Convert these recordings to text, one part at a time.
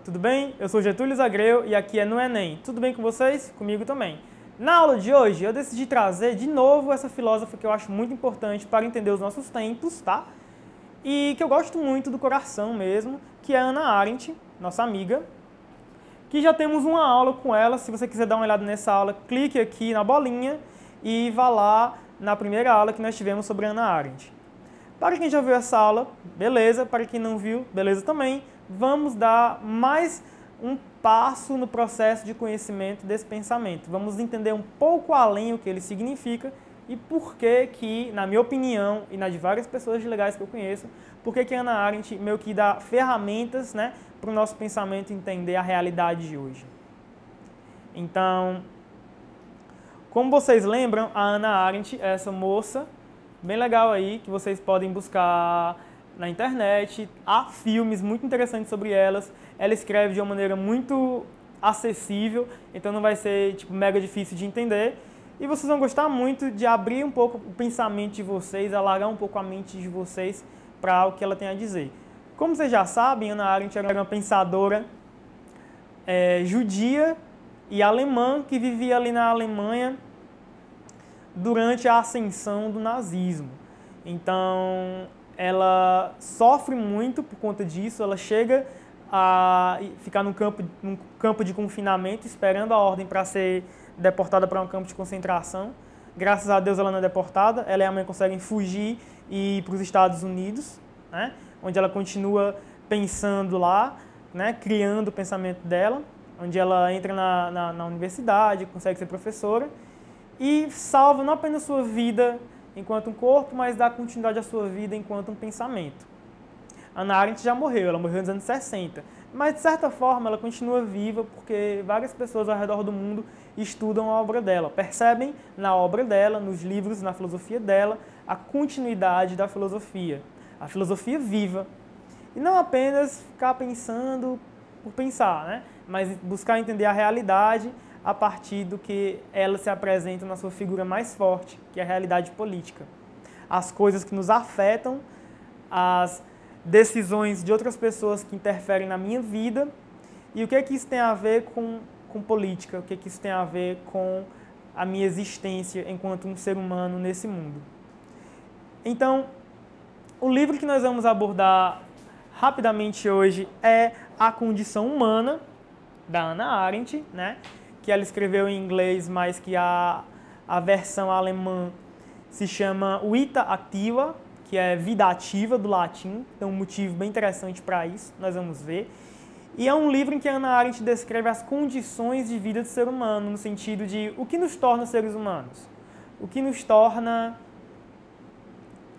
tudo bem? Eu sou Getúlio Zagreu e aqui é no Enem. Tudo bem com vocês? Comigo também. Na aula de hoje, eu decidi trazer de novo essa filósofa que eu acho muito importante para entender os nossos tempos, tá? E que eu gosto muito do coração mesmo, que é a Hannah Arendt, nossa amiga, que já temos uma aula com ela. Se você quiser dar uma olhada nessa aula, clique aqui na bolinha e vá lá na primeira aula que nós tivemos sobre a Hannah Arendt. Para quem já viu essa aula, beleza. Para quem não viu, beleza também. Vamos dar mais um passo no processo de conhecimento desse pensamento. Vamos entender um pouco além o que ele significa e por que, na minha opinião, e na de várias pessoas legais que eu conheço, por que a Hannah Arendt meio que dá ferramentas, né, para o nosso pensamento entender a realidade de hoje. Então, como vocês lembram, a Hannah Arendt é essa moça bem legal aí, que vocês podem buscar na internet. Há filmes muito interessantes sobre elas. Ela escreve de uma maneira muito acessível, então não vai ser tipo mega difícil de entender. E vocês vão gostar muito de abrir um pouco o pensamento de vocês, alargar um pouco a mente de vocês para o que ela tem a dizer. Como vocês já sabem, Hannah Arendt era uma pensadora judia e alemã que vivia ali na Alemanha durante a ascensão do nazismo. Então, ela sofre muito por conta disso. Ela chega a ficar num campo de confinamento, esperando a ordem para ser deportada para um campo de concentração. Graças a Deus ela não é deportada. Ela e a mãe conseguem fugir e ir para os Estados Unidos, né, onde ela continua pensando lá, né, criando o pensamento dela, onde ela entra na universidade, consegue ser professora e salva não apenas sua vida enquanto um corpo, mas dá continuidade à sua vida enquanto um pensamento. Hannah Arendt já morreu, ela morreu nos anos 60, mas de certa forma ela continua viva porque várias pessoas ao redor do mundo estudam a obra dela, percebem na obra dela, nos livros, na filosofia dela, a continuidade da filosofia, a filosofia viva. E não apenas ficar pensando por pensar, né? Mas buscar entender a realidade a partir do que ela se apresenta na sua figura mais forte, que é a realidade política. As coisas que nos afetam, as decisões de outras pessoas que interferem na minha vida e o que isso tem a ver com política, o que isso tem a ver com a minha existência enquanto um ser humano nesse mundo. Então, o livro que nós vamos abordar rapidamente hoje é A Condição Humana, da Hannah Arendt, né? Que ela escreveu em inglês, mas que a versão alemã se chama Vita Activa, que é vida ativa do latim. Tem um motivo bem interessante para isso, nós vamos ver. E é um livro em que a Hannah Arendt descreve as condições de vida do ser humano, no sentido de o que nos torna seres humanos, o que nos torna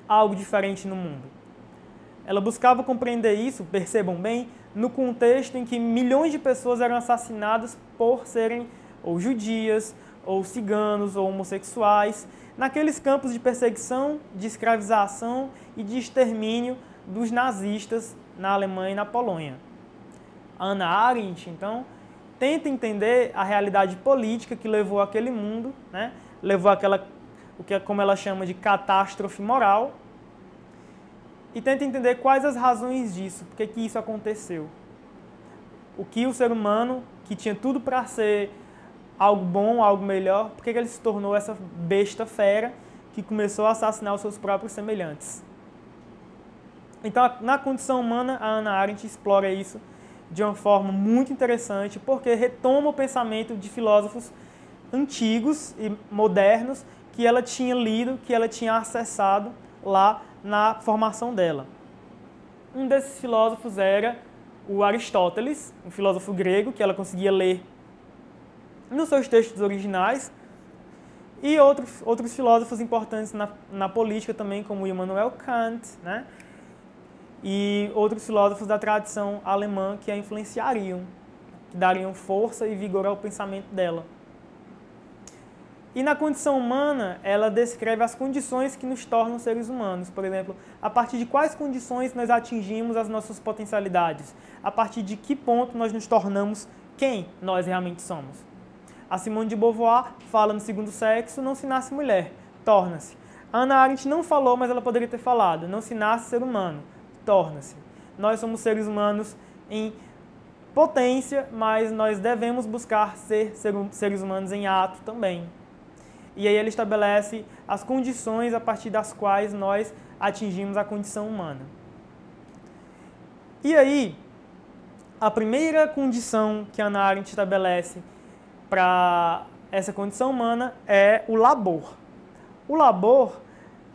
algo diferente no mundo. Ela buscava compreender isso, percebam bem, no contexto em que milhões de pessoas eram assassinadas por serem ou judias, ou ciganos, ou homossexuais, naqueles campos de perseguição, de escravização e de extermínio dos nazistas na Alemanha e na Polônia. A Hannah Arendt, então, tenta entender a realidade política que levou àquele mundo, né? Levou àquela, o que como ela chama de catástrofe moral, e tenta entender quais as razões disso, por que isso aconteceu. O que o ser humano, que tinha tudo para ser algo bom, algo melhor, por que ele se tornou essa besta fera que começou a assassinar os seus próprios semelhantes. Então, na Condição Humana, a Hannah Arendt explora isso de uma forma muito interessante, porque retoma o pensamento de filósofos antigos e modernos que ela tinha lido, que ela tinha acessado lá na formação dela. Um desses filósofos era o Aristóteles, um filósofo grego que ela conseguia ler nos seus textos originais, e outros filósofos importantes na política também, como Immanuel Kant, né? E outros filósofos da tradição alemã que a influenciariam, que dariam força e vigor ao pensamento dela. E na Condição Humana, ela descreve as condições que nos tornam seres humanos. Por exemplo, a partir de quais condições nós atingimos as nossas potencialidades? A partir de que ponto nós nos tornamos quem nós realmente somos? A Simone de Beauvoir fala no Segundo Sexo, não se nasce mulher, torna-se. A Hannah Arendt não falou, mas ela poderia ter falado, não se nasce ser humano, torna-se. Nós somos seres humanos em potência, mas nós devemos buscar ser seres humanos em ato também. E aí ele estabelece as condições a partir das quais nós atingimos a condição humana. E aí, a primeira condição que Hannah Arendt estabelece para essa condição humana é o labor. O labor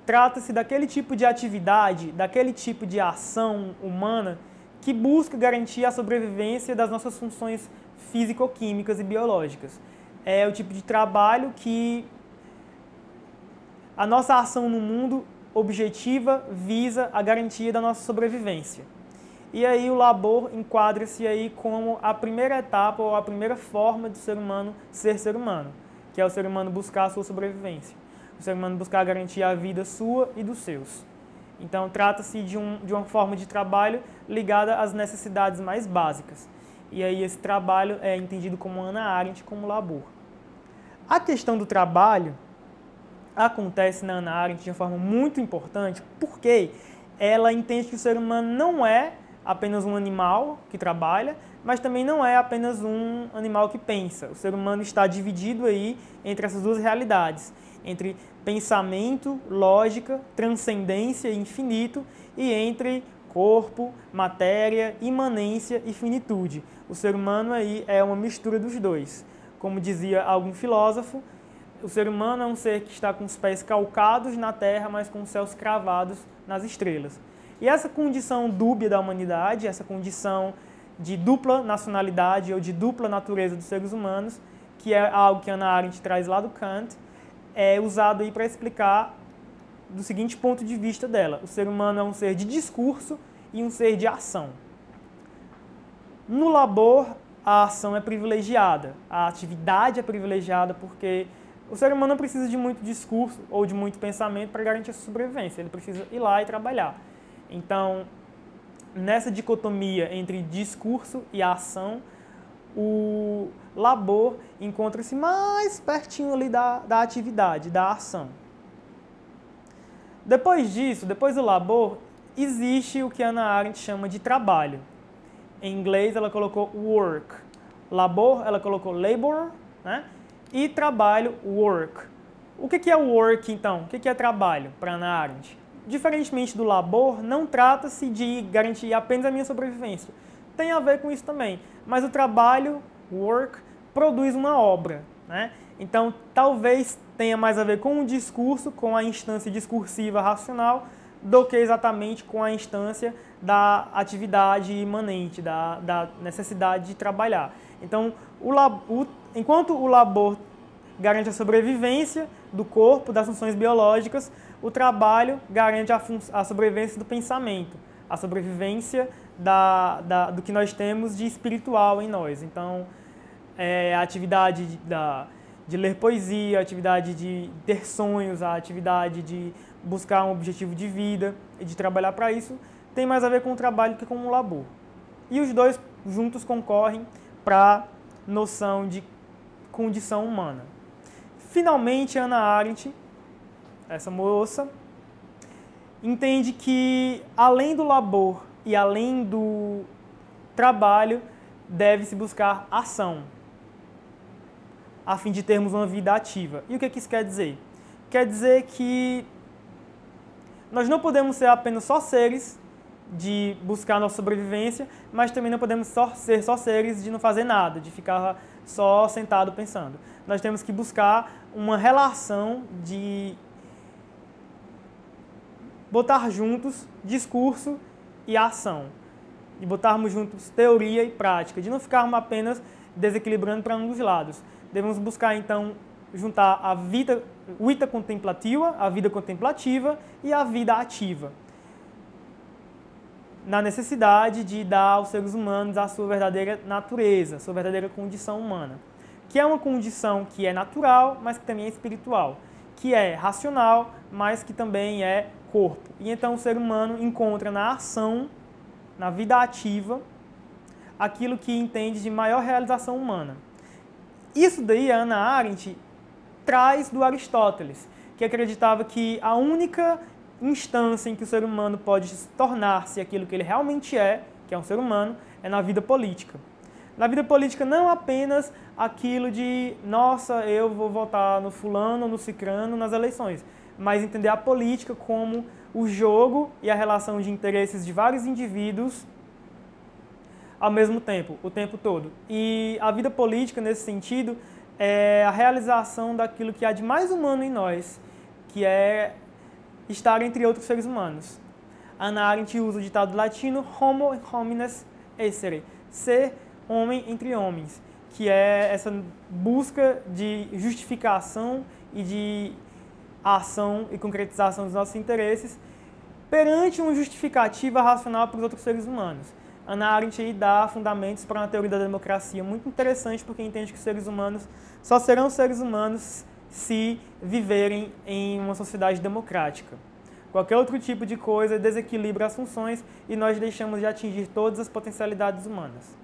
trata-se daquele tipo de atividade, daquele tipo de ação humana que busca garantir a sobrevivência das nossas funções físico-químicas e biológicas. É o tipo de trabalho que a nossa ação no mundo objetiva visa a garantia da nossa sobrevivência. E aí o labor enquadra-se aí como a primeira etapa ou a primeira forma do ser humano ser ser humano, que é o ser humano buscar a sua sobrevivência. O ser humano buscar garantir a vida sua e dos seus. Então trata-se de uma forma de trabalho ligada às necessidades mais básicas. E aí esse trabalho é entendido como Hannah Arendt como labor. A questão do trabalho acontece na Hannah Arendt de uma forma muito importante porque ela entende que o ser humano não é apenas um animal que trabalha, mas também não é apenas um animal que pensa. O ser humano está dividido aí entre essas duas realidades, entre pensamento, lógica, transcendência e infinito, e entre corpo, matéria, imanência e finitude. O ser humano aí é uma mistura dos dois. Como dizia algum filósofo, o ser humano é um ser que está com os pés calcados na terra, mas com os céus cravados nas estrelas. E essa condição dúbia da humanidade, essa condição de dupla nacionalidade ou de dupla natureza dos seres humanos, que é algo que Hannah Arendt traz lá do Kant, é usado aí para explicar do seguinte ponto de vista dela. O ser humano é um ser de discurso e um ser de ação. No labor, a ação é privilegiada, a atividade é privilegiada porque o ser humano não precisa de muito discurso ou de muito pensamento para garantir a sua sobrevivência. Ele precisa ir lá e trabalhar. Então, nessa dicotomia entre discurso e ação, o labor encontra-se mais pertinho ali da atividade, da ação. Depois disso, depois do labor, existe o que Hannah Arendt chama de trabalho. Em inglês, ela colocou work. Labor, ela colocou labor, né? E trabalho, work. O que é work, então? O que é trabalho para Hannah Arendt? Diferentemente do labor, não trata-se de garantir apenas a minha sobrevivência. Tem a ver com isso também. Mas o trabalho, work, produz uma obra, né? Então, talvez tenha mais a ver com o discurso, com a instância discursiva racional, do que exatamente com a instância da atividade imanente, da necessidade de trabalhar. Então, enquanto o labor garante a sobrevivência do corpo, das funções biológicas, o trabalho garante a sobrevivência do pensamento, a sobrevivência do que nós temos de espiritual em nós. Então, a atividade de ler poesia, a atividade de ter sonhos, a atividade de buscar um objetivo de vida e de trabalhar para isso, tem mais a ver com o trabalho que com o labor. E os dois juntos concorrem para a noção de condição humana. Finalmente, Hannah Arendt, essa moça, entende que além do labor e além do trabalho, deve-se buscar ação, a fim de termos uma vida ativa. E o que isso quer dizer? Quer dizer que nós não podemos ser apenas só seres de buscar nossa sobrevivência, mas também não podemos ser só seres de não fazer nada, de ficar só sentado pensando. Nós temos que buscar uma relação de botar juntos discurso e ação, de botarmos juntos teoria e prática, de não ficarmos apenas desequilibrando para um dos lados. Devemos buscar, então, juntar a vida contemplativa e a vida ativa, na necessidade de dar aos seres humanos a sua verdadeira natureza, a sua verdadeira condição humana, que é uma condição que é natural, mas que também é espiritual, que é racional, mas que também é corpo. E então o ser humano encontra na ação, na vida ativa, aquilo que entende de maior realização humana. Isso daí a Hannah Arendt traz do Aristóteles, que acreditava que a única instância em que o ser humano pode tornar-se aquilo que ele realmente é, que é um ser humano, é na vida política. Na vida política não apenas aquilo de, nossa, eu vou votar no fulano ou no cicrano nas eleições, mas entender a política como o jogo e a relação de interesses de vários indivíduos ao mesmo tempo, o tempo todo. E a vida política, nesse sentido, é a realização daquilo que há de mais humano em nós, que é estar entre outros seres humanos. Hannah Arendt usa o ditado latino homo homines essere, ser homem entre homens, que é essa busca de justificação e de ação e concretização dos nossos interesses perante uma justificativa racional para os outros seres humanos. Hannah Arendt aí dá fundamentos para uma teoria da democracia muito interessante, porque entende que os seres humanos só serão seres humanos se viverem em uma sociedade democrática. Qualquer outro tipo de coisa desequilibra as funções e nós deixamos de atingir todas as potencialidades humanas.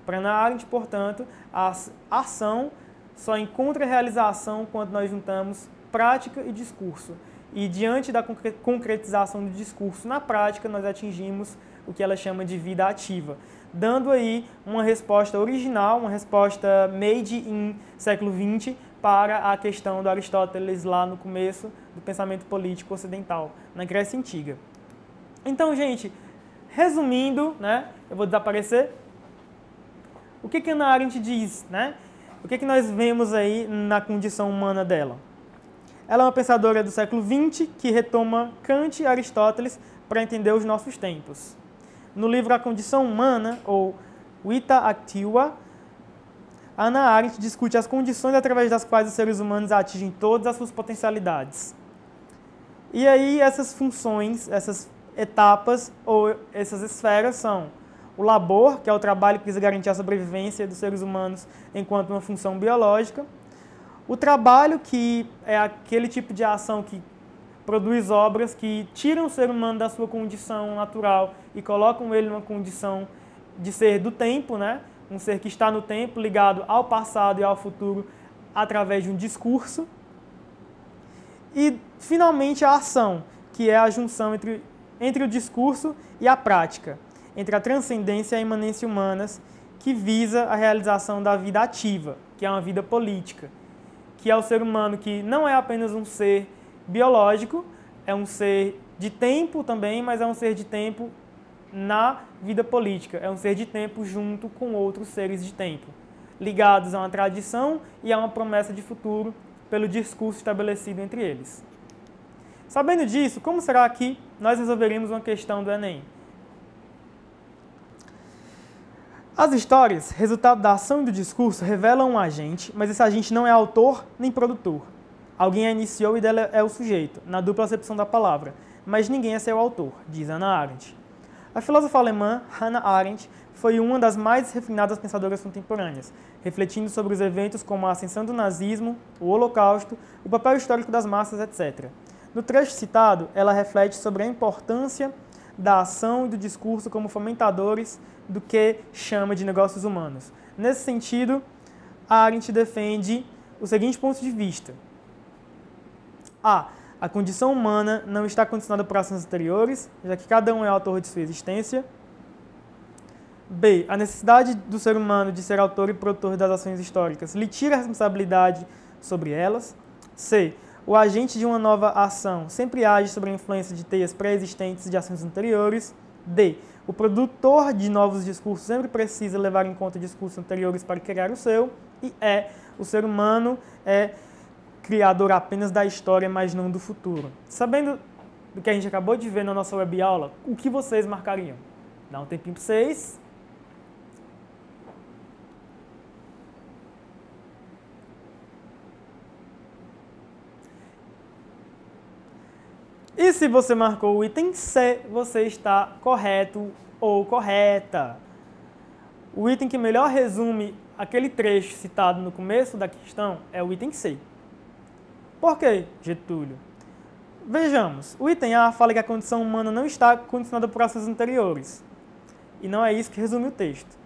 Para Hannah Arendt, portanto, a ação só encontra realização quando nós juntamos prática e discurso. E diante da concretização do discurso na prática, nós atingimos o que ela chama de vida ativa, dando aí uma resposta original, uma resposta made in século XX para a questão do Aristóteles lá no começo do pensamento político ocidental, na Grécia Antiga. Então, gente, resumindo, né, eu vou desaparecer. O que Hannah Arendt diz, né? O que nós vemos aí na condição humana dela? Ela é uma pensadora do século XX que retoma Kant e Aristóteles para entender os nossos tempos. No livro A Condição Humana, ou Vita Activa, Hannah Arendt discute as condições através das quais os seres humanos atingem todas as suas potencialidades. E aí essas funções, essas etapas ou essas esferas são o labor, que é o trabalho que visa garantir a sobrevivência dos seres humanos enquanto uma função biológica. O trabalho, que é aquele tipo de ação que produz obras que tiram o ser humano da sua condição natural e colocam ele numa condição de ser do tempo, né? Um ser que está no tempo, ligado ao passado e ao futuro através de um discurso. E, finalmente, a ação, que é a junção entre o discurso e a prática, entre a transcendência e a imanência humanas, que visa a realização da vida ativa, que é uma vida política, que é o ser humano que não é apenas um ser biológico, é um ser de tempo também, mas é um ser de tempo na vida política, é um ser de tempo junto com outros seres de tempo, ligados a uma tradição e a uma promessa de futuro pelo discurso estabelecido entre eles. Sabendo disso, como será que nós resolveríamos uma questão do Enem? As histórias, resultado da ação e do discurso, revelam um agente, mas esse agente não é autor nem produtor. Alguém a iniciou e dela é o sujeito, na dupla acepção da palavra, mas ninguém é seu autor, diz Hannah Arendt. A filósofa alemã Hannah Arendt foi uma das mais refinadas pensadoras contemporâneas, refletindo sobre os eventos como a ascensão do nazismo, o Holocausto, o papel histórico das massas, etc. No trecho citado, ela reflete sobre a importância da ação e do discurso como fomentadores do que chama de negócios humanos. Nesse sentido, Arendt defende o seguinte ponto de vista. A condição humana não está condicionada por ações anteriores, já que cada um é autor de sua existência. B. A necessidade do ser humano de ser autor e produtor das ações históricas lhe tira a responsabilidade sobre elas. C. O agente de uma nova ação sempre age sob a influência de teias pré-existentes de ações anteriores. D. O produtor de novos discursos sempre precisa levar em conta discursos anteriores para criar o seu. E E. O ser humano é criador apenas da história, mas não do futuro. Sabendo do que a gente acabou de ver na nossa web aula, o que vocês marcariam? Dá um tempinho para vocês. E se você marcou o item C, você está correto ou correta. O item que melhor resume aquele trecho citado no começo da questão é o item C. Por quê, Getúlio? Vejamos, o item A fala que a condição humana não está condicionada por ações anteriores. E não é isso que resume o texto.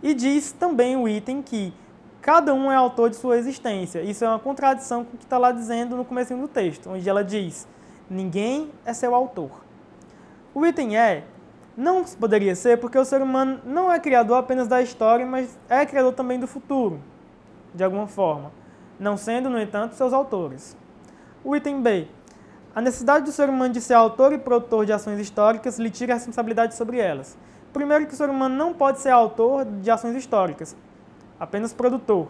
E diz também o item que cada um é autor de sua existência. Isso é uma contradição com o que está lá dizendo no começo do texto, onde ela diz: ninguém é seu autor. O item E Não poderia ser porque o ser humano não é criador apenas da história, mas é criador também do futuro, de alguma forma, não sendo, no entanto, seus autores. O item B. A necessidade do ser humano de ser autor e produtor de ações históricas lhe tira a responsabilidade sobre elas. Primeiro que o ser humano não pode ser autor de ações históricas, apenas produtor.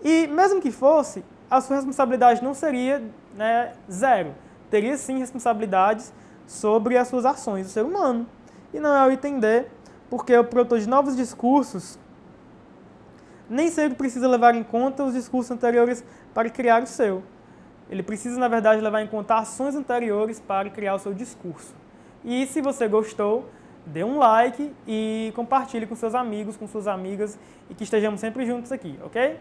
E mesmo que fosse, a sua responsabilidade não seria, né, zero. Teria sim responsabilidades sobre as suas ações do ser humano. E não é o item D, porque o produtor de novos discursos nem sempre precisa levar em conta os discursos anteriores para criar o seu. Ele precisa, na verdade, levar em conta ações anteriores para criar o seu discurso. E se você gostou, dê um like e compartilhe com seus amigos, com suas amigas e que estejamos sempre juntos aqui, ok?